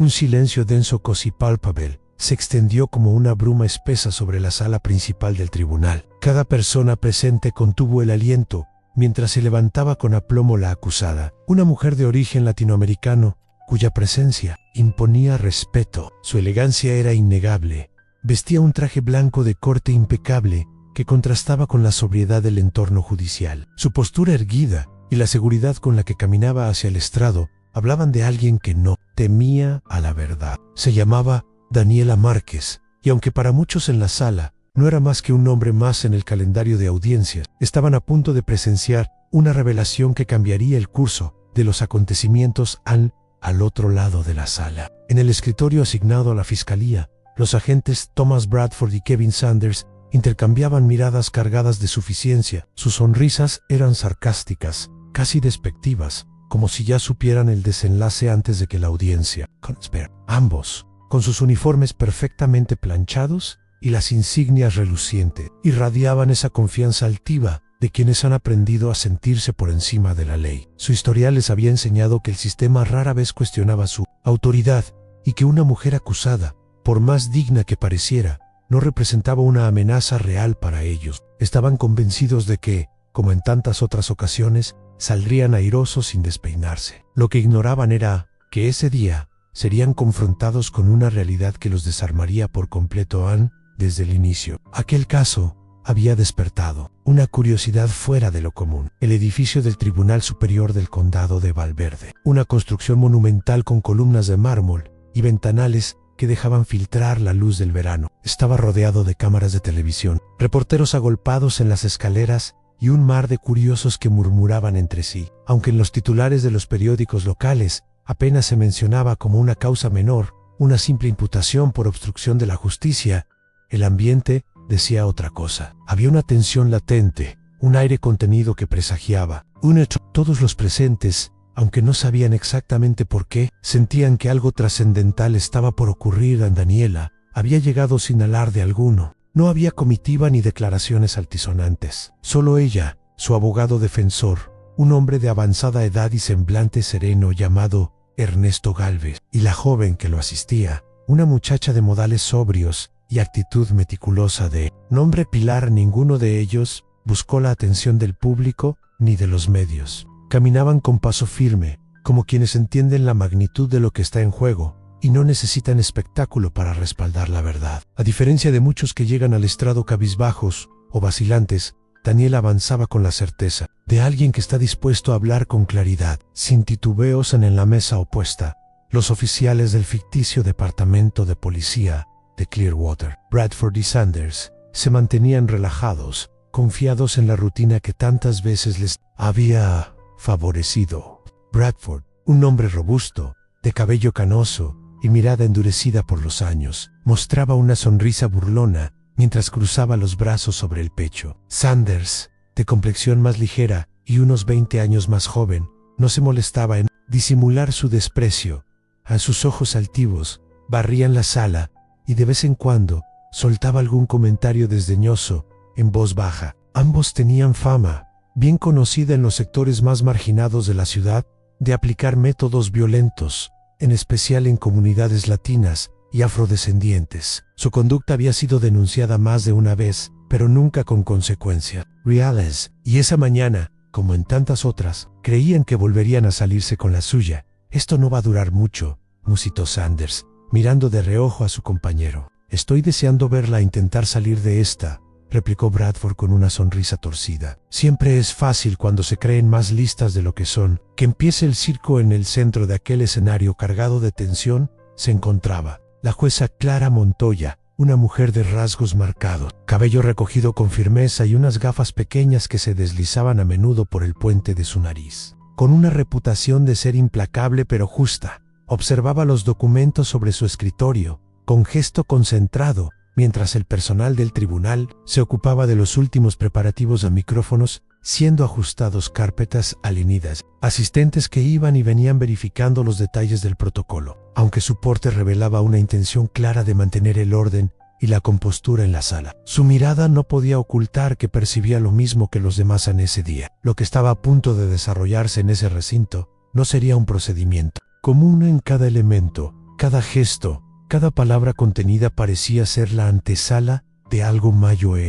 Un silencio denso casi palpable se extendió como una bruma espesa sobre la sala principal del tribunal. Cada persona presente contuvo el aliento mientras se levantaba con aplomo la acusada, una mujer de origen latinoamericano cuya presencia imponía respeto. Su elegancia era innegable. Vestía un traje blanco de corte impecable que contrastaba con la sobriedad del entorno judicial. Su postura erguida y la seguridad con la que caminaba hacia el estrado hablaban de alguien que no temía a la verdad. Se llamaba Daniela Márquez, y aunque para muchos en la sala no era más que un nombre más en el calendario de audiencias, estaban a punto de presenciar una revelación que cambiaría el curso de los acontecimientos al otro lado de la sala. En el escritorio asignado a la fiscalía, los agentes Thomas Bradford y Kevin Sanders intercambiaban miradas cargadas de suficiencia. Sus sonrisas eran sarcásticas, casi despectivas, como si ya supieran el desenlace antes de que la audiencia conspirara. Ambos, con sus uniformes perfectamente planchados y las insignias relucientes, irradiaban esa confianza altiva de quienes han aprendido a sentirse por encima de la ley. Su historial les había enseñado que el sistema rara vez cuestionaba su autoridad y que una mujer acusada, por más digna que pareciera, no representaba una amenaza real para ellos. Estaban convencidos de que, como en tantas otras ocasiones, saldrían airosos sin despeinarse. Lo que ignoraban era que ese día serían confrontados con una realidad que los desarmaría por completo desde el inicio. Aquel caso había despertado una curiosidad fuera de lo común. El edificio del Tribunal Superior del Condado de Valverde, una construcción monumental con columnas de mármol y ventanales que dejaban filtrar la luz del verano, estaba rodeado de cámaras de televisión, reporteros agolpados en las escaleras y un mar de curiosos que murmuraban entre sí. Aunque en los titulares de los periódicos locales apenas se mencionaba como una causa menor, una simple imputación por obstrucción de la justicia, el ambiente decía otra cosa. Había una tensión latente, un aire contenido que presagiaba un hecho. Todos los presentes, aunque no sabían exactamente por qué, sentían que algo trascendental estaba por ocurrir. Daniela había llegado sin alarde alguno. No había comitiva ni declaraciones altisonantes. Solo ella, su abogado defensor, un hombre de avanzada edad y semblante sereno llamado Ernesto Galvez, y la joven que lo asistía, una muchacha de modales sobrios y actitud meticulosa de nombre Pilar. Ninguno de ellos buscó la atención del público ni de los medios. Caminaban con paso firme, como quienes entienden la magnitud de lo que está en juego y no necesitan espectáculo para respaldar la verdad. A diferencia de muchos que llegan al estrado cabizbajos o vacilantes, Daniela avanzaba con la certeza de alguien que está dispuesto a hablar con claridad, sin titubeos. En la mesa opuesta, los oficiales del ficticio departamento de policía de Clearwater, Bradford y Sanders, se mantenían relajados, confiados en la rutina que tantas veces les había favorecido. Bradford, un hombre robusto, de cabello canoso y mirada endurecida por los años, mostraba una sonrisa burlona mientras cruzaba los brazos sobre el pecho. Sanders, de complexión más ligera y unos 20 años más joven, no se molestaba en disimular su desprecio. A sus ojos altivos barrían la sala y de vez en cuando soltaba algún comentario desdeñoso en voz baja. Ambos tenían fama, bien conocida en los sectores más marginados de la ciudad, de aplicar métodos violentos, en especial en comunidades latinas y afrodescendientes. Su conducta había sido denunciada más de una vez, pero nunca con consecuencia reales, y esa mañana, como en tantas otras, creían que volverían a salirse con la suya. Esto no va a durar mucho, musitó Sanders, mirando de reojo a su compañero. Estoy deseando verla intentar salir de esta, replicó Bradford con una sonrisa torcida. Siempre es fácil cuando se creen más listas de lo que son. Que empiece el circo. En el centro de aquel escenario cargado de tensión se encontraba la jueza Clara Montoya, una mujer de rasgos marcados, cabello recogido con firmeza y unas gafas pequeñas que se deslizaban a menudo por el puente de su nariz. Con una reputación de ser implacable pero justa, observaba los documentos sobre su escritorio, con gesto concentrado, mientras el personal del tribunal se ocupaba de los últimos preparativos a micrófonos, siendo ajustados carpetas alineadas, asistentes que iban y venían verificando los detalles del protocolo, aunque su porte revelaba una intención clara de mantener el orden y la compostura en la sala. Su mirada no podía ocultar que percibía lo mismo que los demás en ese día. Lo que estaba a punto de desarrollarse en ese recinto no sería un procedimiento común en cada elemento Cada gesto, cada palabra contenida parecía ser la antesala de algo mayor.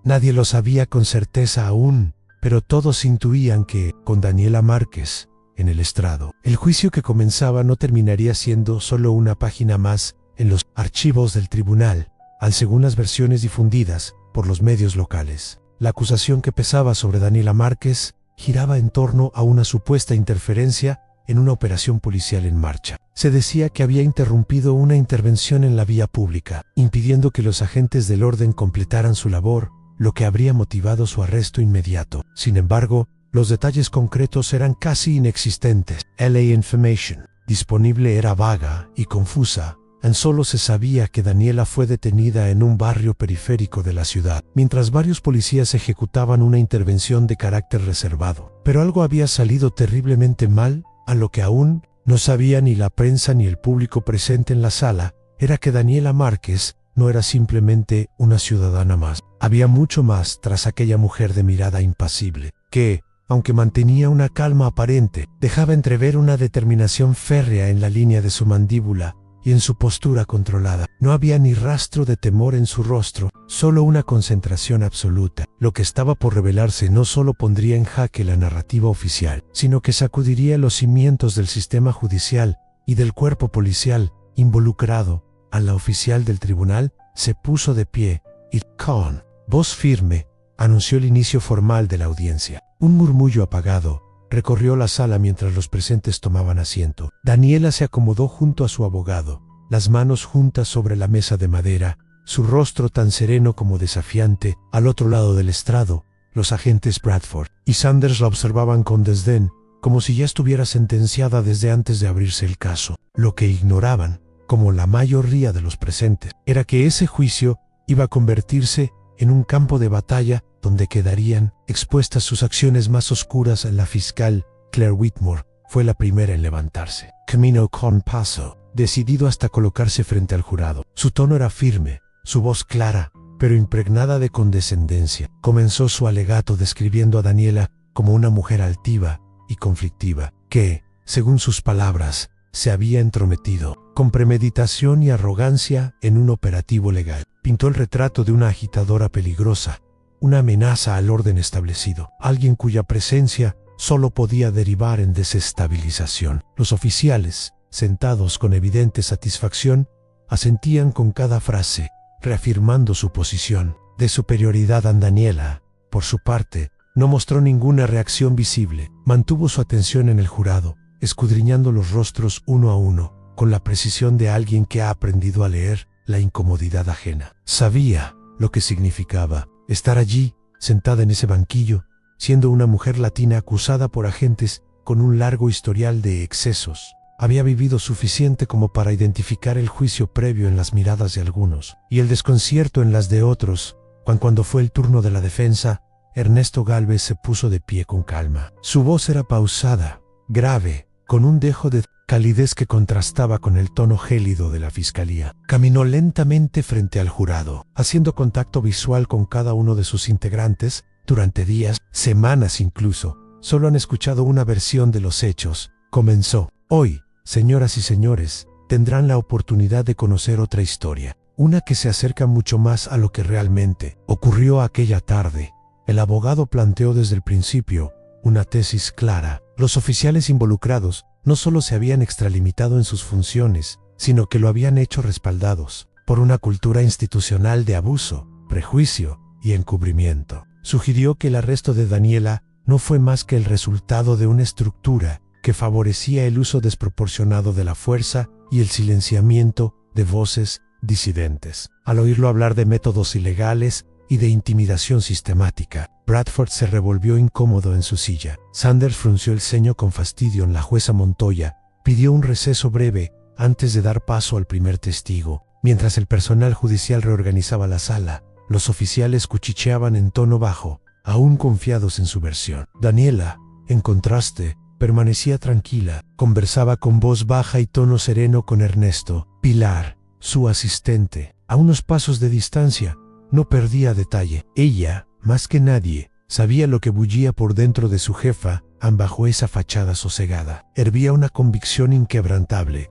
Nadie lo sabía con certeza aún, pero todos intuían que, con Daniela Márquez en el estrado, el juicio que comenzaba no terminaría siendo solo una página más en los archivos del tribunal, según las versiones difundidas por los medios locales. La acusación que pesaba sobre Daniela Márquez giraba en torno a una supuesta interferencia en una operación policial en marcha. Se decía que había interrumpido una intervención en la vía pública, impidiendo que los agentes del orden completaran su labor, lo que habría motivado su arresto inmediato. Sin embargo, los detalles concretos eran casi inexistentes. LA Information disponible era vaga y confusa. Solo se sabía que Daniela fue detenida en un barrio periférico de la ciudad, mientras varios policías ejecutaban una intervención de carácter reservado. Pero algo había salido terriblemente mal, a lo que aún no sabía ni la prensa ni el público presente en la sala, era que Daniela Márquez no era simplemente una ciudadana más. Había mucho más tras aquella mujer de mirada impasible, que, aunque mantenía una calma aparente, dejaba entrever una determinación férrea en la línea de su mandíbula y en su postura controlada. No había ni rastro de temor en su rostro, solo una concentración absoluta. Lo que estaba por revelarse no solo pondría en jaque la narrativa oficial, sino que sacudiría los cimientos del sistema judicial y del cuerpo policial involucrado. A la oficial del tribunal se puso de pie y, con voz firme, anunció el inicio formal de la audiencia. Un murmullo apagado recorrió la sala mientras los presentes tomaban asiento. Daniela se acomodó junto a su abogado, las manos juntas sobre la mesa de madera, su rostro tan sereno como desafiante. Al otro lado del estrado, los agentes Bradford y Sanders la observaban con desdén, como si ya estuviera sentenciada desde antes de abrirse el caso. Lo que ignoraban, como la mayoría de los presentes, era que ese juicio iba a convertirse en un campo de batalla donde quedarían expuestas sus acciones más oscuras. La fiscal, Claire Whitmore, fue la primera en levantarse. Caminó con paso, decidido hasta colocarse frente al jurado. Su tono era firme, su voz clara, pero impregnada de condescendencia. Comenzó su alegato describiendo a Daniela como una mujer altiva y conflictiva, que, según sus palabras, se había entrometido con premeditación y arrogancia en un operativo legal. Pintó el retrato de una agitadora peligrosa, una amenaza al orden establecido, alguien cuya presencia solo podía derivar en desestabilización. Los oficiales, sentados con evidente satisfacción, asentían con cada frase, reafirmando su posición de superioridad. Daniela, por su parte, no mostró ninguna reacción visible. Mantuvo su atención en el jurado, escudriñando los rostros uno a uno, con la precisión de alguien que ha aprendido a leer la incomodidad ajena. Sabía lo que significaba estar allí, sentada en ese banquillo, siendo una mujer latina acusada por agentes con un largo historial de excesos. Había vivido suficiente como para identificar el juicio previo en las miradas de algunos y el desconcierto en las de otros. Cuando fue el turno de la defensa, Ernesto Gálvez se puso de pie con calma. Su voz era pausada, grave, con un dejo de calidez que contrastaba con el tono gélido de la fiscalía. Caminó lentamente frente al jurado, haciendo contacto visual con cada uno de sus integrantes. Durante días, semanas incluso, solo han escuchado una versión de los hechos. Comenzó. Hoy, señoras y señores, tendrán la oportunidad de conocer otra historia, una que se acerca mucho más a lo que realmente ocurrió aquella tarde. El abogado planteó desde el principio una tesis clara. Los oficiales involucrados no solo se habían extralimitado en sus funciones, sino que lo habían hecho respaldados por una cultura institucional de abuso, prejuicio y encubrimiento. Sugirió que el arresto de Daniela no fue más que el resultado de una estructura que favorecía el uso desproporcionado de la fuerza y el silenciamiento de voces disidentes. Al oírlo hablar de métodos ilegales y de intimidación sistemática, Bradford se revolvió incómodo en su silla. Sanders frunció el ceño con fastidio. La jueza Montoya pidió un receso breve antes de dar paso al primer testigo. Mientras el personal judicial reorganizaba la sala, los oficiales cuchicheaban en tono bajo, aún confiados en su versión. Daniela, en contraste, permanecía tranquila. Conversaba con voz baja y tono sereno con Ernesto. Pilar, su asistente, a unos pasos de distancia, no perdía detalle. Ella, más que nadie, sabía lo que bullía por dentro de su jefa, bajo esa fachada sosegada. Hervía una convicción inquebrantable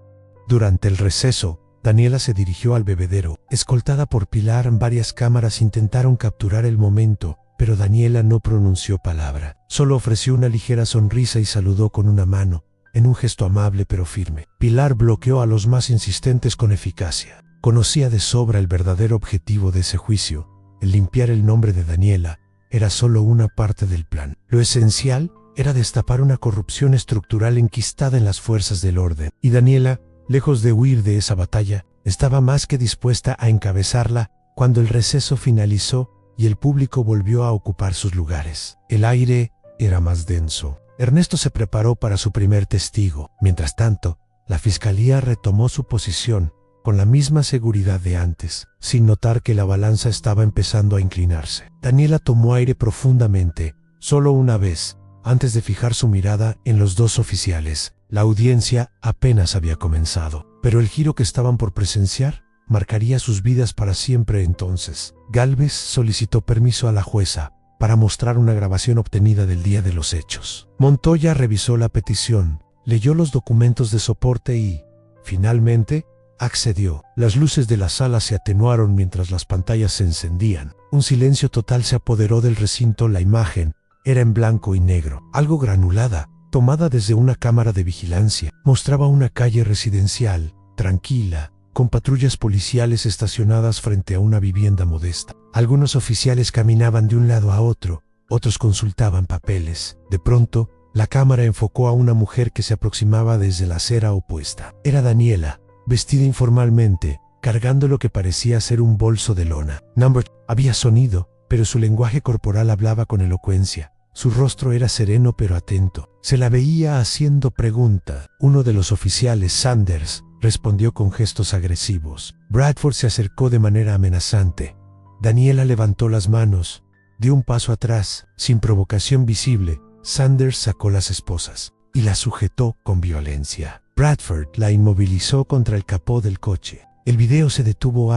Durante el receso, Daniela se dirigió al bebedero. Escoltada por Pilar, varias cámaras intentaron capturar el momento, pero Daniela no pronunció palabra. Solo ofreció una ligera sonrisa y saludó con una mano, en un gesto amable pero firme. Pilar bloqueó a los más insistentes con eficacia. Conocía de sobra el verdadero objetivo de ese juicio. El limpiar el nombre de Daniela era solo una parte del plan. Lo esencial era destapar una corrupción estructural enquistada en las fuerzas del orden. Y Daniela, lejos de huir de esa batalla, estaba más que dispuesta a encabezarla cuando el receso finalizó y el público volvió a ocupar sus lugares. El aire era más denso. Ernesto se preparó para su primer testigo. Mientras tanto, la fiscalía retomó su posición con la misma seguridad de antes, sin notar que la balanza estaba empezando a inclinarse. Daniela tomó aire profundamente, solo una vez, antes de fijar su mirada en los dos oficiales. La audiencia apenas había comenzado, pero el giro que estaban por presenciar marcaría sus vidas para siempre. Entonces, Gálvez solicitó permiso a la jueza para mostrar una grabación obtenida del día de los hechos. Montoya revisó la petición, leyó los documentos de soporte y, finalmente, accedió. Las luces de la sala se atenuaron mientras las pantallas se encendían. Un silencio total se apoderó del recinto. La imagen era en blanco y negro, algo granulada, tomada desde una cámara de vigilancia. Mostraba una calle residencial, tranquila, con patrullas policiales estacionadas frente a una vivienda modesta. Algunos oficiales caminaban de un lado a otro, otros consultaban papeles. De pronto, la cámara enfocó a una mujer que se aproximaba desde la acera opuesta. Era Daniela, vestida informalmente, cargando lo que parecía ser un bolso de lona. Había sonido, pero su lenguaje corporal hablaba con elocuencia. Su rostro era sereno pero atento. Se la veía haciendo pregunta. Uno de los oficiales, Sanders, respondió con gestos agresivos. Bradford se acercó de manera amenazante. Daniela levantó las manos, dio un paso atrás. Sin provocación visible, Sanders sacó las esposas y las sujetó con violencia. Bradford la inmovilizó contra el capó del coche. El video se detuvo.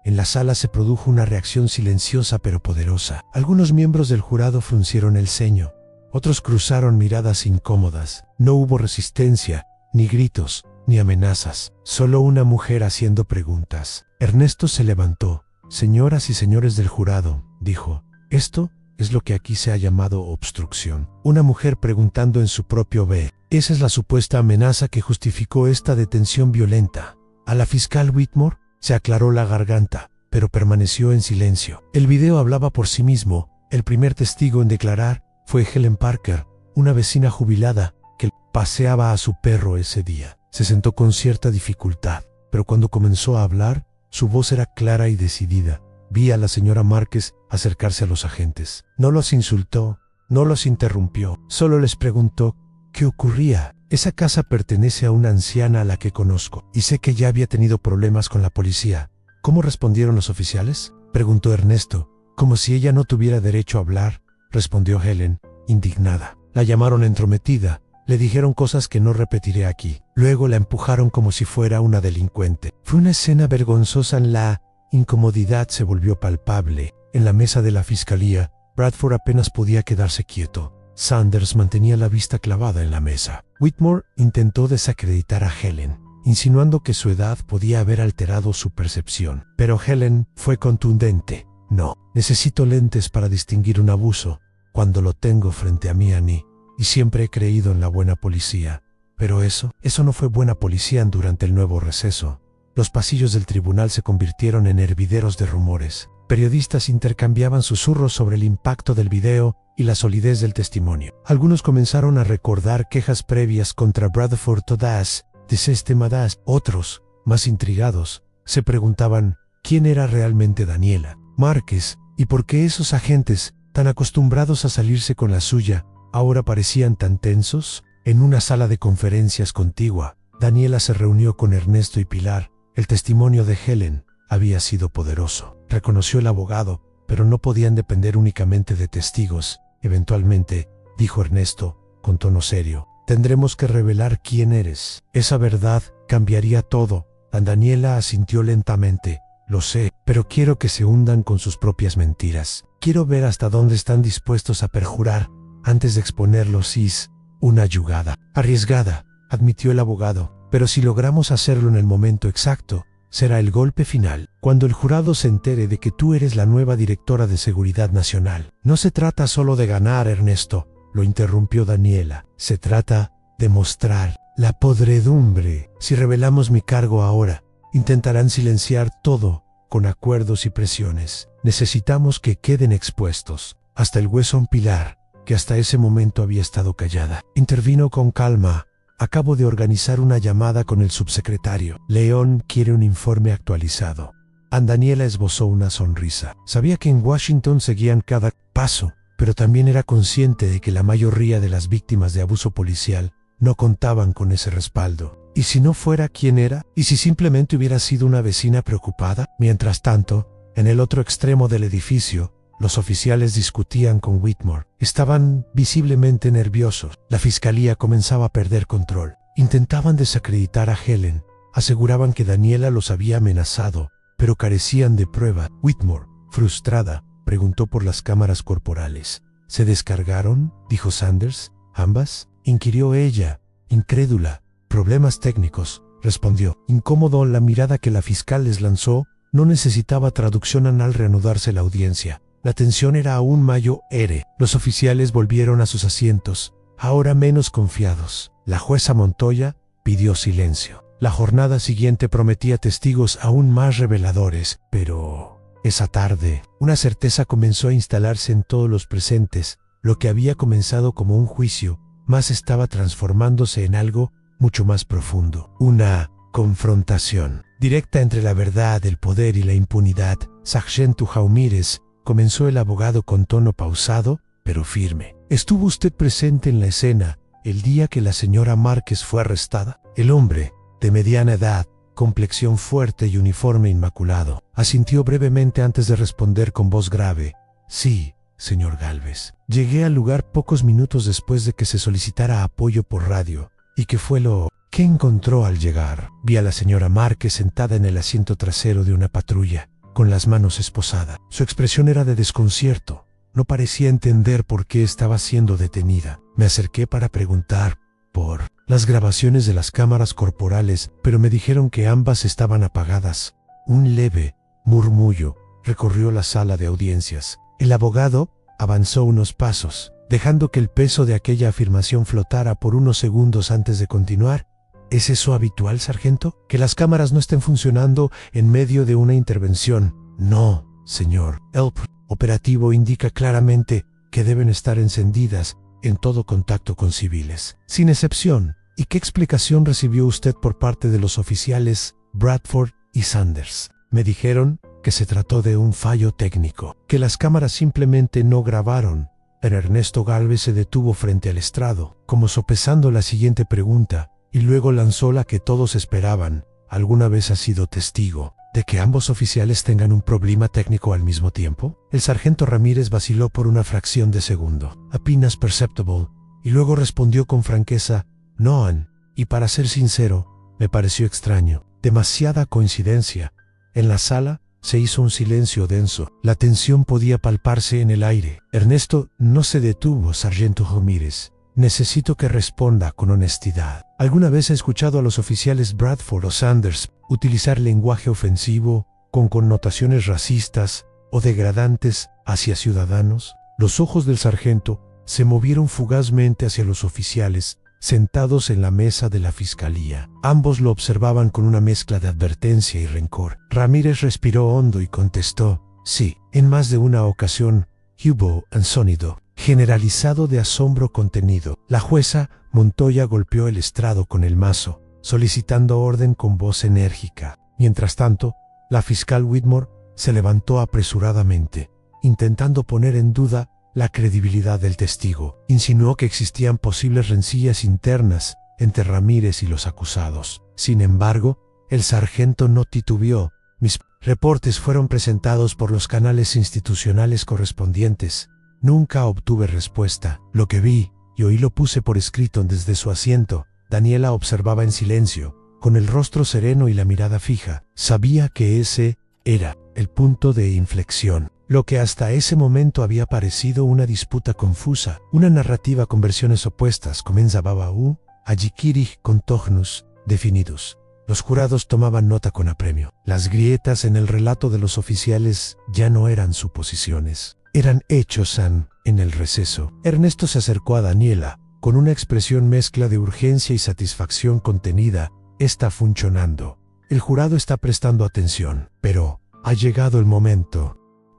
En la sala se produjo una reacción silenciosa pero poderosa. Algunos miembros del jurado fruncieron el ceño. Otros cruzaron miradas incómodas. No hubo resistencia, ni gritos, ni amenazas. Solo una mujer haciendo preguntas. Ernesto se levantó. Señoras y señores del jurado, dijo, esto es lo que aquí se ha llamado obstrucción. Una mujer preguntando en su propio B. Esa es la supuesta amenaza que justificó esta detención violenta. A la fiscal Whitmore se aclaró la garganta, pero permaneció en silencio. El video hablaba por sí mismo. El primer testigo en declarar fue Helen Parker, una vecina jubilada que paseaba a su perro ese día. Se sentó con cierta dificultad, pero cuando comenzó a hablar, su voz era clara y decidida. Vi a la señora Márquez acercarse a los agentes. No los insultó, no los interrumpió, solo les preguntó qué ocurría. Esa casa pertenece a una anciana a la que conozco, y sé que ya había tenido problemas con la policía. ¿Cómo respondieron los oficiales?, preguntó Ernesto. Como si ella no tuviera derecho a hablar, respondió Helen, indignada. La llamaron entrometida, le dijeron cosas que no repetiré aquí. Luego la empujaron como si fuera una delincuente. Fue una escena vergonzosa. La incomodidad se volvió palpable. En la mesa de la fiscalía, Bradford apenas podía quedarse quieto. Sanders mantenía la vista clavada en la mesa. Whitmore intentó desacreditar a Helen, insinuando que su edad podía haber alterado su percepción. Pero Helen fue contundente. No, necesito lentes para distinguir un abuso cuando lo tengo frente a mí, Annie. Y siempre he creído en la buena policía. Pero eso no fue buena policía durante el nuevo receso. Los pasillos del tribunal se convirtieron en hervideros de rumores. Periodistas intercambiaban susurros sobre el impacto del video y la solidez del testimonio. Algunos comenzaron a recordar quejas previas contra Bradford todas desestimadas. Otros, más intrigados, se preguntaban quién era realmente Daniela Márquez y por qué esos agentes, tan acostumbrados a salirse con la suya, ahora parecían tan tensos. En una sala de conferencias contigua, Daniela se reunió con Ernesto y Pilar. El testimonio de Helen había sido poderoso, reconoció el abogado, pero no podían depender únicamente de testigos. Eventualmente, dijo Ernesto, con tono serio, tendremos que revelar quién eres. Esa verdad cambiaría todo. Daniela asintió lentamente. Lo sé, pero quiero que se hundan con sus propias mentiras. Quiero ver hasta dónde están dispuestos a perjurar antes de exponerlos. Es una yugada arriesgada, admitió el abogado, pero si logramos hacerlo en el momento exacto, será el golpe final, cuando el jurado se entere de que tú eres la nueva directora de Seguridad Nacional. No se trata solo de ganar, Ernesto, lo interrumpió Daniela. Se trata de mostrar la podredumbre. Si revelamos mi cargo ahora, intentarán silenciar todo con acuerdos y presiones. Necesitamos que queden expuestos. Hasta el hueso Pilar, que hasta ese momento había estado callada, intervino con calma. Acabo de organizar una llamada con el subsecretario. León quiere un informe actualizado. Daniela esbozó una sonrisa. Sabía que en Washington seguían cada paso, pero también era consciente de que la mayoría de las víctimas de abuso policial no contaban con ese respaldo. ¿Y si no fuera quien era? ¿Y si simplemente hubiera sido una vecina preocupada? Mientras tanto, en el otro extremo del edificio, los oficiales discutían con Whitmore. Estaban visiblemente nerviosos. La fiscalía comenzaba a perder control. Intentaban desacreditar a Helen. Aseguraban que Daniela los había amenazado, pero carecían de prueba. Whitmore, frustrada, preguntó por las cámaras corporales. ¿Se descargaron?, dijo Sanders. ¿Ambas?, inquirió ella, incrédula. Problemas técnicos, respondió. Incómodo, la mirada que la fiscal les lanzó no necesitaba traducción al reanudarse la audiencia. La tensión era aún mayor. Los oficiales volvieron a sus asientos, ahora menos confiados. La jueza Montoya pidió silencio. La jornada siguiente prometía testigos aún más reveladores, pero esa tarde, una certeza comenzó a instalarse en todos los presentes. Lo que había comenzado como un juicio, más estaba transformándose en algo mucho más profundo. Una confrontación directa entre la verdad, el poder y la impunidad. Sargento Jaumírez, comenzó el abogado con tono pausado, pero firme. ¿Estuvo usted presente en la escena el día que la señora Márquez fue arrestada? El hombre, de mediana edad, complexión fuerte y uniforme inmaculado, asintió brevemente antes de responder con voz grave. Sí, señor Gálvez. Llegué al lugar pocos minutos después de que se solicitara apoyo por radio. ¿Y qué fue lo que encontró al llegar? Vi a la señora Márquez sentada en el asiento trasero de una patrulla, con las manos esposadas. Su expresión era de desconcierto. No parecía entender por qué estaba siendo detenida. Me acerqué para preguntar por las grabaciones de las cámaras corporales, pero me dijeron que ambas estaban apagadas. Un leve murmullo recorrió la sala de audiencias. El abogado avanzó unos pasos, dejando que el peso de aquella afirmación flotara por unos segundos antes de continuar. ¿Es eso habitual, sargento? ¿Que las cámaras no estén funcionando en medio de una intervención? No, señor. El operativo indica claramente que deben estar encendidas en todo contacto con civiles, sin excepción. ¿Y qué explicación recibió usted por parte de los oficiales Bradford y Sanders? Me dijeron que se trató de un fallo técnico, que las cámaras simplemente no grabaron. Pero Ernesto Gálvez se detuvo frente al estrado, como sopesando la siguiente pregunta, y luego lanzó la que todos esperaban. ¿Alguna vez has sido testigo de que ambos oficiales tengan un problema técnico al mismo tiempo? El sargento Ramírez vaciló por una fracción de segundo, apenas perceptible, y luego respondió con franqueza, no, y para ser sincero, me pareció extraño, demasiada coincidencia. En la sala se hizo un silencio denso. La tensión podía palparse en el aire. Ernesto no se detuvo, sargento Ramírez. Necesito que responda con honestidad. ¿Alguna vez ha escuchado a los oficiales Bradford o Sanders utilizar lenguaje ofensivo, con connotaciones racistas o degradantes hacia ciudadanos? Los ojos del sargento se movieron fugazmente hacia los oficiales sentados en la mesa de la fiscalía. Ambos lo observaban con una mezcla de advertencia y rencor. Ramírez respiró hondo y contestó, sí, en más de una ocasión hubo un sonido generalizado de asombro contenido. La jueza Montoya golpeó el estrado con el mazo, solicitando orden con voz enérgica. Mientras tanto, la fiscal Whitmore se levantó apresuradamente, intentando poner en duda la credibilidad del testigo. Insinuó que existían posibles rencillas internas entre Ramírez y los acusados. Sin embargo, el sargento no titubeó. Mis reportes fueron presentados por los canales institucionales correspondientes. Nunca obtuve respuesta. Lo que vi y oí lo puse por escrito desde su asiento. Daniela observaba en silencio, con el rostro sereno y la mirada fija. Sabía que ese era el punto de inflexión. Lo que hasta ese momento había parecido una disputa confusa, una narrativa con versiones opuestas, comenzaba a Ajikiri con Tognus, definidos. Los jurados tomaban nota con apremio. Las grietas en el relato de los oficiales ya no eran suposiciones, eran hechos en el receso. Ernesto se acercó a Daniela, con una expresión mezcla de urgencia y satisfacción contenida. Está funcionando. El jurado está prestando atención, pero ha llegado el momento.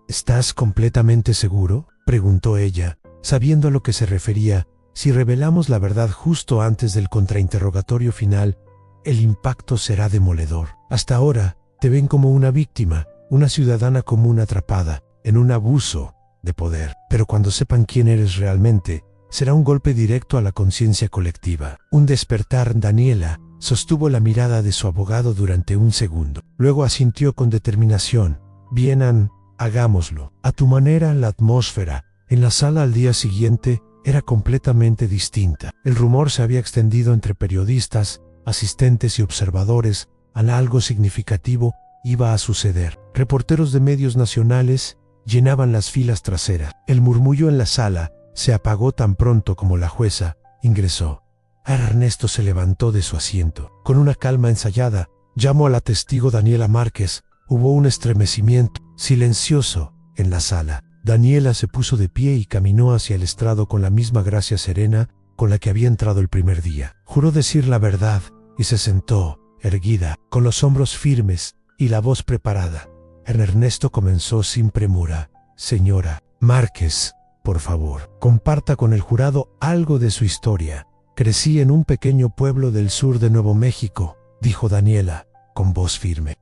¿Estás completamente seguro?, preguntó ella, sabiendo a lo que se refería. Si revelamos la verdad justo antes del contrainterrogatorio final, el impacto será demoledor. Hasta ahora, te ven como una víctima, una ciudadana común atrapada en un abuso de poder. Pero cuando sepan quién eres realmente, será un golpe directo a la conciencia colectiva. Un despertar. Daniela sostuvo la mirada de su abogado durante un segundo. Luego asintió con determinación. Bien, hagámoslo. A tu manera. La atmósfera en la sala al día siguiente era completamente distinta. El rumor se había extendido entre periodistas, asistentes y observadores. Algo significativo iba a suceder. Reporteros de medios nacionales llenaban las filas traseras. El murmullo en la sala se apagó tan pronto como la jueza ingresó. Ernesto se levantó de su asiento. Con una calma ensayada, llamó a la testigo Daniela Márquez. Hubo un estremecimiento silencioso en la sala. Daniela se puso de pie y caminó hacia el estrado con la misma gracia serena con la que había entrado el primer día. Juró decir la verdad y se sentó, erguida, con los hombros firmes y la voz preparada. Ernesto comenzó sin premura. Señora Márquez, por favor, comparta con el jurado algo de su historia. Crecí en un pequeño pueblo del sur de Nuevo México, dijo Daniela, con voz firme.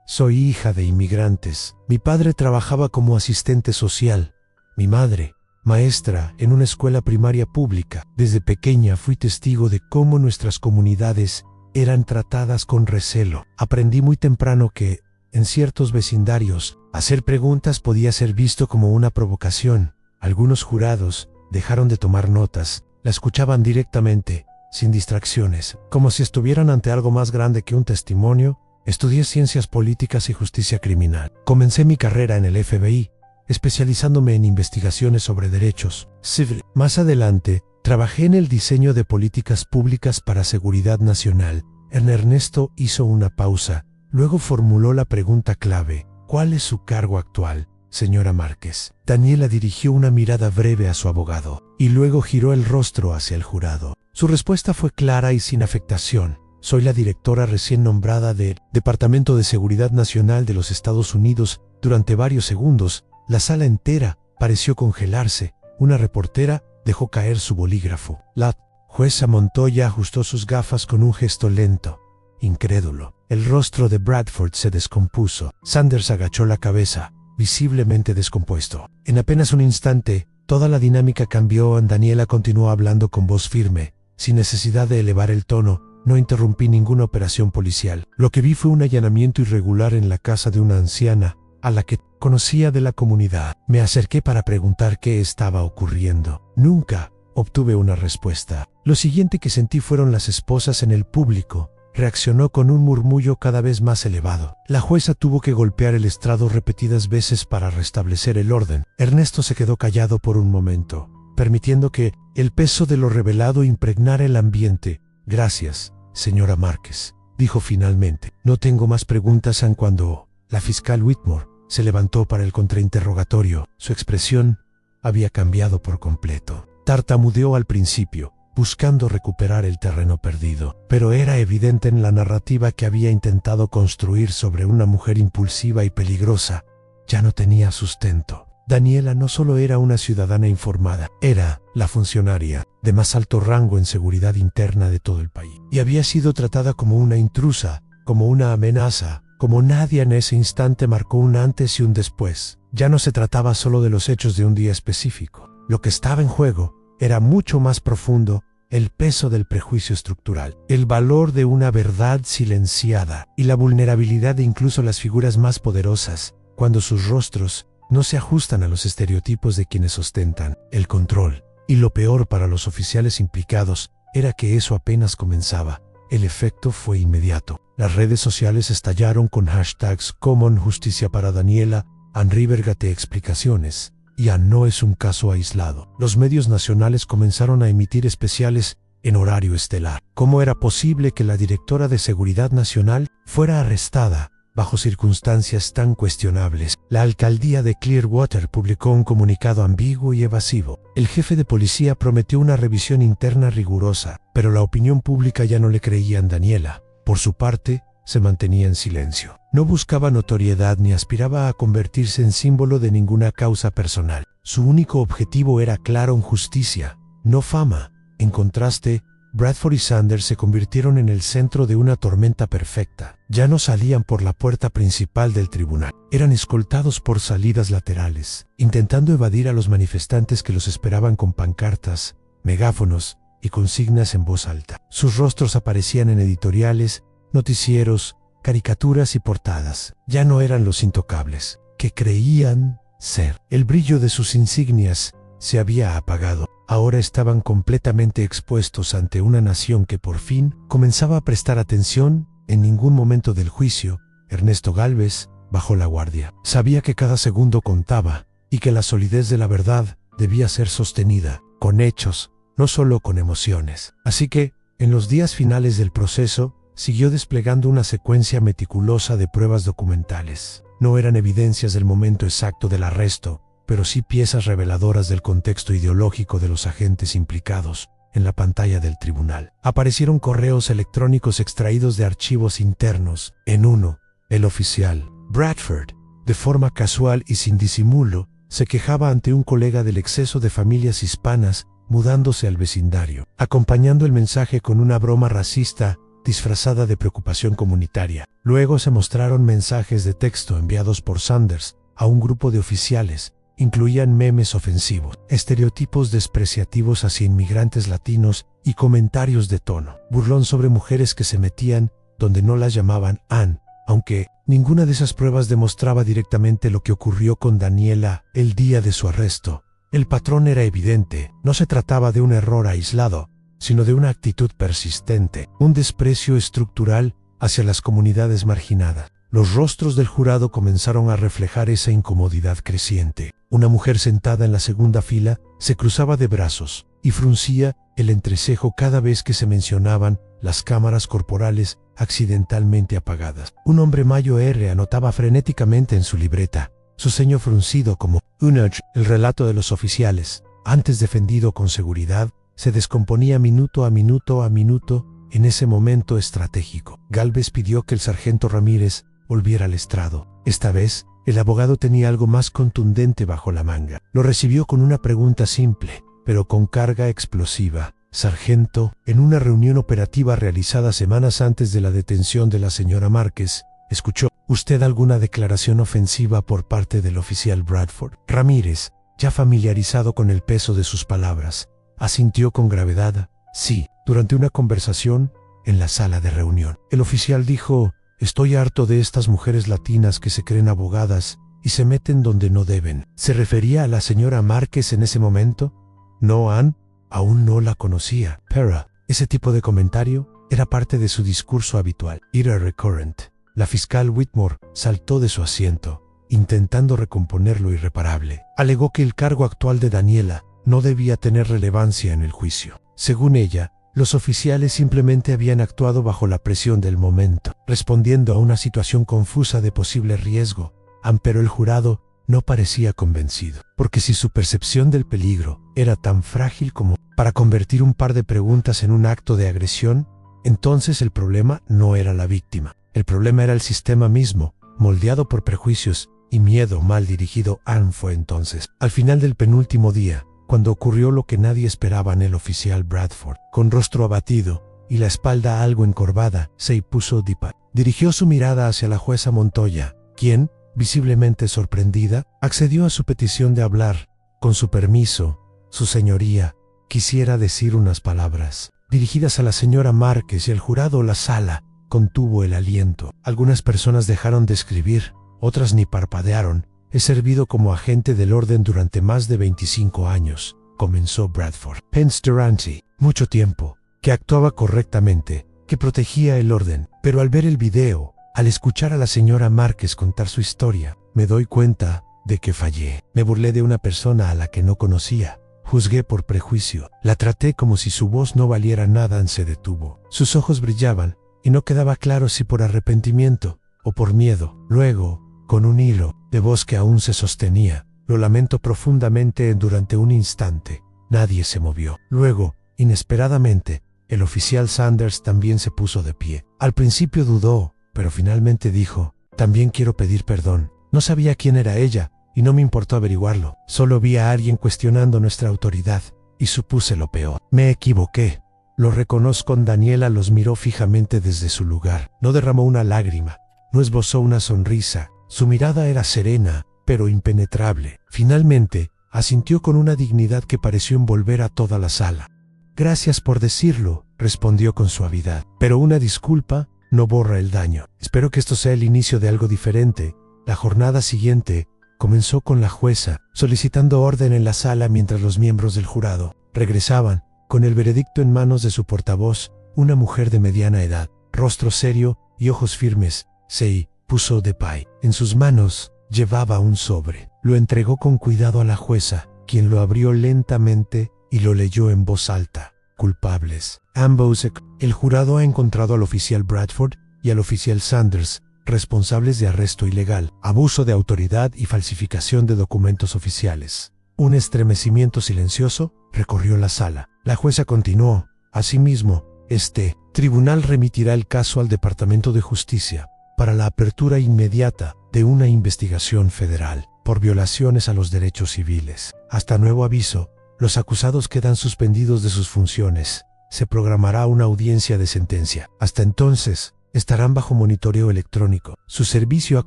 Soy hija de inmigrantes. Mi padre trabajaba como asistente social. Mi madre, maestra en una escuela primaria pública. Desde pequeña fui testigo de cómo nuestras comunidades eran tratadas con recelo. Aprendí muy temprano que, en ciertos vecindarios, hacer preguntas podía ser visto como una provocación. Algunos jurados dejaron de tomar notas, la escuchaban directamente, sin distracciones, como si estuvieran ante algo más grande que un testimonio. Estudié ciencias políticas y justicia criminal. Comencé mi carrera en el FBI, especializándome en investigaciones sobre derechos civiles. Más adelante, trabajé en el diseño de políticas públicas para seguridad nacional. Ernesto hizo una pausa, luego formuló la pregunta clave. ¿Cuál es su cargo actual, señora Márquez? Daniela dirigió una mirada breve a su abogado, y luego giró el rostro hacia el jurado. Su respuesta fue clara y sin afectación. Soy la directora recién nombrada del Departamento de Seguridad Nacional de los Estados Unidos. Durante varios segundos, la sala entera pareció congelarse. Una reportera dejó caer su bolígrafo. La jueza Montoya ajustó sus gafas con un gesto lento, incrédulo. El rostro de Bradford se descompuso. Sanders agachó la cabeza, visiblemente descompuesto. En apenas un instante, toda la dinámica cambió. Daniela continuó hablando con voz firme, sin necesidad de elevar el tono. No interrumpí ninguna operación policial. Lo que vi fue un allanamiento irregular en la casa de una anciana, a la que conocía de la comunidad. Me acerqué para preguntar qué estaba ocurriendo. Nunca obtuve una respuesta. Lo siguiente que sentí fueron las esposas en el público. Reaccionó con un murmullo cada vez más elevado. La jueza tuvo que golpear el estrado repetidas veces para restablecer el orden. Ernesto se quedó callado por un momento, permitiendo que el peso de lo revelado impregnara el ambiente. Gracias, señora Márquez, dijo finalmente. No tengo más preguntas. Cuando la fiscal Whitmore se levantó para el contrainterrogatorio, su expresión había cambiado por completo. Tartamudeó al principio, buscando recuperar el terreno perdido, pero era evidente en la narrativa que había intentado construir sobre una mujer impulsiva y peligrosa. Ya no tenía sustento. Daniela no solo era una ciudadana informada, era la funcionaria de más alto rango en seguridad interna de todo el país. Y había sido tratada como una intrusa, como una amenaza, como nadie. En ese instante marcó un antes y un después. Ya no se trataba solo de los hechos de un día específico. Lo que estaba en juego era mucho más profundo: el peso del prejuicio estructural, el valor de una verdad silenciada y la vulnerabilidad de incluso las figuras más poderosas, cuando sus rostros no se ajustan a los estereotipos de quienes ostentan el control. Y lo peor para los oficiales implicados era que eso apenas comenzaba. El efecto fue inmediato. Las redes sociales estallaron con hashtags como Justicia para Daniela, Anrívergate explicaciones, y no es un caso aislado. Los medios nacionales comenzaron a emitir especiales en horario estelar. ¿Cómo era posible que la directora de Seguridad Nacional fuera arrestada bajo circunstancias tan cuestionables? La alcaldía de Clearwater publicó un comunicado ambiguo y evasivo. El jefe de policía prometió una revisión interna rigurosa, pero la opinión pública ya no le creía a Daniela. Por su parte, se mantenía en silencio. No buscaba notoriedad ni aspiraba a convertirse en símbolo de ninguna causa personal. Su único objetivo era claro: justicia, no fama. En contraste, Bradford y Sanders se convirtieron en el centro de una tormenta perfecta. Ya no salían por la puerta principal del tribunal. Eran escoltados por salidas laterales, intentando evadir a los manifestantes que los esperaban con pancartas, megáfonos y consignas en voz alta. Sus rostros aparecían en editoriales, noticieros, caricaturas y portadas. Ya no eran los intocables que creían ser. El brillo de sus insignias se había apagado. Ahora estaban completamente expuestos ante una nación que por fin comenzaba a prestar atención. En ningún momento del juicio, Ernesto Gálvez bajó la guardia. Sabía que cada segundo contaba y que la solidez de la verdad debía ser sostenida con hechos, no solo con emociones. Así que, en los días finales del proceso, siguió desplegando una secuencia meticulosa de pruebas documentales. No eran evidencias del momento exacto del arresto, pero sí piezas reveladoras del contexto ideológico de los agentes implicados. En la pantalla del tribunal aparecieron correos electrónicos extraídos de archivos internos. En uno, el oficial Bradford, de forma casual y sin disimulo, se quejaba ante un colega del exceso de familias hispanas mudándose al vecindario, acompañando el mensaje con una broma racista disfrazada de preocupación comunitaria. Luego se mostraron mensajes de texto enviados por Sanders a un grupo de oficiales. Incluían memes ofensivos, estereotipos despreciativos hacia inmigrantes latinos y comentarios de tono burlón sobre mujeres que se metían donde no las llamaban Ann, aunque ninguna de esas pruebas demostraba directamente lo que ocurrió con Daniela el día de su arresto. El patrón era evidente. No se trataba de un error aislado, sino de una actitud persistente, un desprecio estructural hacia las comunidades marginadas. Los rostros del jurado comenzaron a reflejar esa incomodidad creciente. Una mujer sentada en la segunda fila se cruzaba de brazos y fruncía el entrecejo cada vez que se mencionaban las cámaras corporales accidentalmente apagadas. Un hombre mayo R anotaba frenéticamente en su libreta, su ceño fruncido como Unage. El relato de los oficiales, antes defendido con seguridad, se descomponía minuto a minuto a minuto en ese momento estratégico. Gálvez pidió que el sargento Ramírez volviera al estrado. Esta vez, el abogado tenía algo más contundente bajo la manga. Lo recibió con una pregunta simple, pero con carga explosiva. Sargento, en una reunión operativa realizada semanas antes de la detención de la señora Márquez, ¿escuchó usted alguna declaración ofensiva por parte del oficial Bradford? Ramírez, ya familiarizado con el peso de sus palabras, asintió con gravedad. Sí, durante una conversación en la sala de reunión. El oficial dijo: estoy harto de estas mujeres latinas que se creen abogadas y se meten donde no deben. ¿Se refería a la señora Márquez en ese momento? No, Ann, aún no la conocía. Pero ese tipo de comentario era parte de su discurso habitual. Era recurrent. La fiscal Whitmore saltó de su asiento, intentando recomponer lo irreparable. Alegó que el cargo actual de Daniela no debía tener relevancia en el juicio. Según ella, los oficiales simplemente habían actuado bajo la presión del momento, respondiendo a una situación confusa de posible riesgo. Pero el jurado no parecía convencido, porque si su percepción del peligro era tan frágil como para convertir un par de preguntas en un acto de agresión, entonces el problema no era la víctima. El problema era el sistema mismo, moldeado por prejuicios y miedo mal dirigido. Ann fue entonces, al final del penúltimo día, cuando ocurrió lo que nadie esperaba en el oficial Bradford. Con rostro abatido y la espalda algo encorvada, se puso de pie. Dirigió su mirada hacia la jueza Montoya, quien, visiblemente sorprendida, accedió a su petición de hablar. Con su permiso, su señoría, quisiera decir unas palabras. Dirigidas a la señora Márquez y el jurado, la sala contuvo el aliento. Algunas personas dejaron de escribir, otras ni parpadearon. He servido como agente del orden durante más de 25 años, comenzó Bradford. Pence Durante, mucho tiempo, que actuaba correctamente, que protegía el orden. Pero al ver el video, al escuchar a la señora Márquez contar su historia, me doy cuenta de que fallé. Me burlé de una persona a la que no conocía. Juzgué por prejuicio. La traté como si su voz no valiera nada. Se detuvo. Sus ojos brillaban y no quedaba claro si por arrepentimiento o por miedo. Luego, con un hilo de voz que aún se sostenía, lo lamento profundamente. Durante un instante, nadie se movió. Luego, inesperadamente, el oficial Sanders también se puso de pie. Al principio dudó, pero finalmente dijo: también quiero pedir perdón. No sabía quién era ella y no me importó averiguarlo. Solo vi a alguien cuestionando nuestra autoridad y supuse lo peor. Me equivoqué. Lo reconozco. Daniela los miró fijamente desde su lugar. No derramó una lágrima, no esbozó una sonrisa. Su mirada era serena, pero impenetrable. Finalmente, asintió con una dignidad que pareció envolver a toda la sala. Gracias por decirlo, respondió con suavidad. Pero una disculpa no borra el daño. Espero que esto sea el inicio de algo diferente. La jornada siguiente comenzó con la jueza solicitando orden en la sala mientras los miembros del jurado regresaban, con el veredicto en manos de su portavoz, una mujer de mediana edad, rostro serio y ojos firmes. Se puso de pie. En sus manos llevaba un sobre. Lo entregó con cuidado a la jueza, quien lo abrió lentamente y lo leyó en voz alta. Culpables. Ambos. El jurado ha encontrado al oficial Bradford y al oficial Sanders responsables de arresto ilegal, abuso de autoridad y falsificación de documentos oficiales. Un estremecimiento silencioso recorrió la sala. La jueza continuó: asimismo, este tribunal remitirá el caso al Departamento de Justicia para la apertura inmediata de una investigación federal por violaciones a los derechos civiles. Hasta nuevo aviso, los acusados quedan suspendidos de sus funciones. Se programará una audiencia de sentencia. Hasta entonces, estarán bajo monitoreo electrónico. Su servicio ha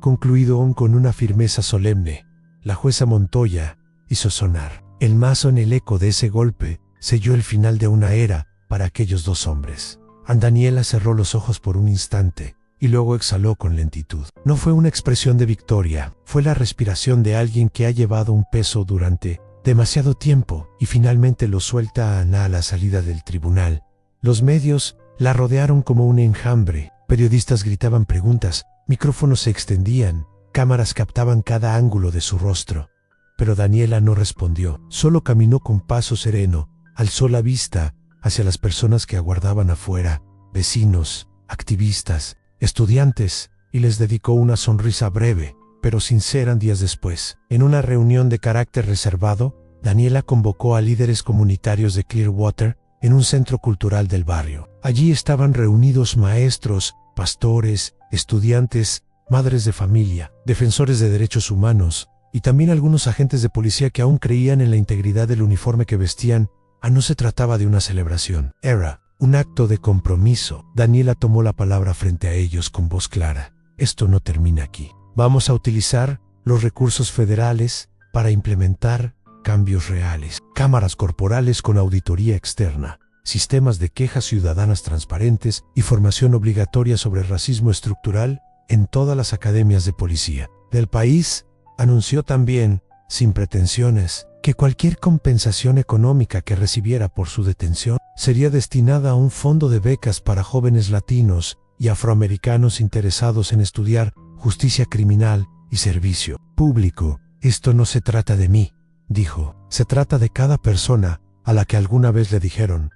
concluido aún. Con una firmeza solemne, la jueza Montoya hizo sonar el mazo. En el eco de ese golpe, selló el final de una era para aquellos dos hombres. Daniela cerró los ojos por un instante y luego exhaló con lentitud. No fue una expresión de victoria, fue la respiración de alguien que ha llevado un peso durante demasiado tiempo y finalmente lo suelta a la salida del tribunal. Los medios la rodearon como un enjambre. Periodistas gritaban preguntas, micrófonos se extendían, cámaras captaban cada ángulo de su rostro. Pero Daniela no respondió, solo caminó con paso sereno, alzó la vista hacia las personas que aguardaban afuera, vecinos, activistas, estudiantes, y les dedicó una sonrisa breve, pero sincera. Días después, en una reunión de carácter reservado, Daniela convocó a líderes comunitarios de Clearwater en un centro cultural del barrio. Allí estaban reunidos maestros, pastores, estudiantes, madres de familia, defensores de derechos humanos, y también algunos agentes de policía que aún creían en la integridad del uniforme que vestían. No se trataba de una celebración, era un acto de compromiso. Daniela tomó la palabra frente a ellos con voz clara. Esto no termina aquí. Vamos a utilizar los recursos federales para implementar cambios reales. Cámaras corporales con auditoría externa, sistemas de quejas ciudadanas transparentes y formación obligatoria sobre racismo estructural en todas las academias de policía del país. Anunció también, sin pretensiones, que cualquier compensación económica que recibiera por su detención sería destinada a un fondo de becas para jóvenes latinos y afroamericanos interesados en estudiar justicia criminal y servicio público. Esto no se trata de mí, dijo, se trata de cada persona a la que alguna vez le dijeron: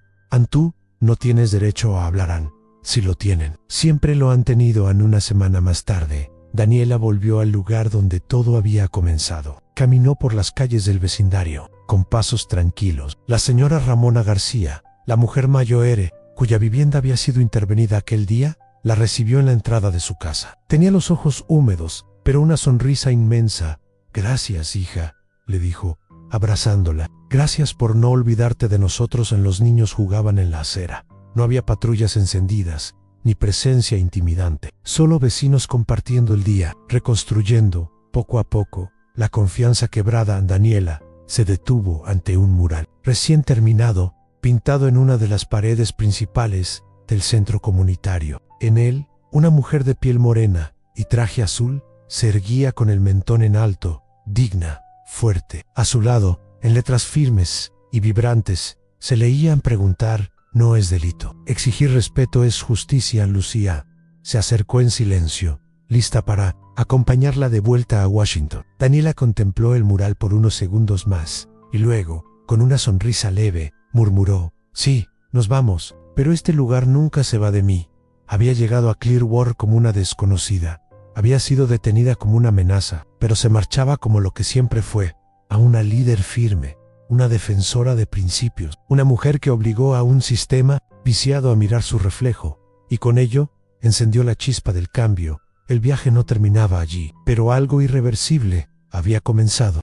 tú no tienes derecho a hablar. Si lo tienen, siempre lo han tenido. Una semana más tarde, Daniela volvió al lugar donde todo había comenzado. Caminó por las calles del vecindario, con pasos tranquilos. La señora Ramona García, la mujer mayor, cuya vivienda había sido intervenida aquel día, la recibió en la entrada de su casa. Tenía los ojos húmedos, pero una sonrisa inmensa. Gracias, hija, le dijo, abrazándola. Gracias por no olvidarte de nosotros. Los niños jugaban en la acera. No había patrullas encendidas, ni presencia intimidante. Solo vecinos compartiendo el día, reconstruyendo, poco a poco, la confianza quebrada. Daniela se detuvo ante un mural recién terminado, pintado en una de las paredes principales del centro comunitario. En él, una mujer de piel morena y traje azul se erguía con el mentón en alto, digna, fuerte. A su lado, en letras firmes y vibrantes, se leían preguntar: no es delito. Exigir respeto es justicia. Lucía se acercó en silencio, lista para acompañarla de vuelta a Washington. Daniela contempló el mural por unos segundos más, y luego, Con una sonrisa leve, murmuró: «Sí, nos vamos, pero este lugar nunca se va de mí». Había llegado a Clearwater como una desconocida. Había sido detenida como una amenaza, pero se marchaba como lo que siempre fue, a una líder firme, una defensora de principios, una mujer que obligó a un sistema viciado a mirar su reflejo, y con ello encendió la chispa del cambio. El viaje no terminaba allí, pero algo irreversible había comenzado.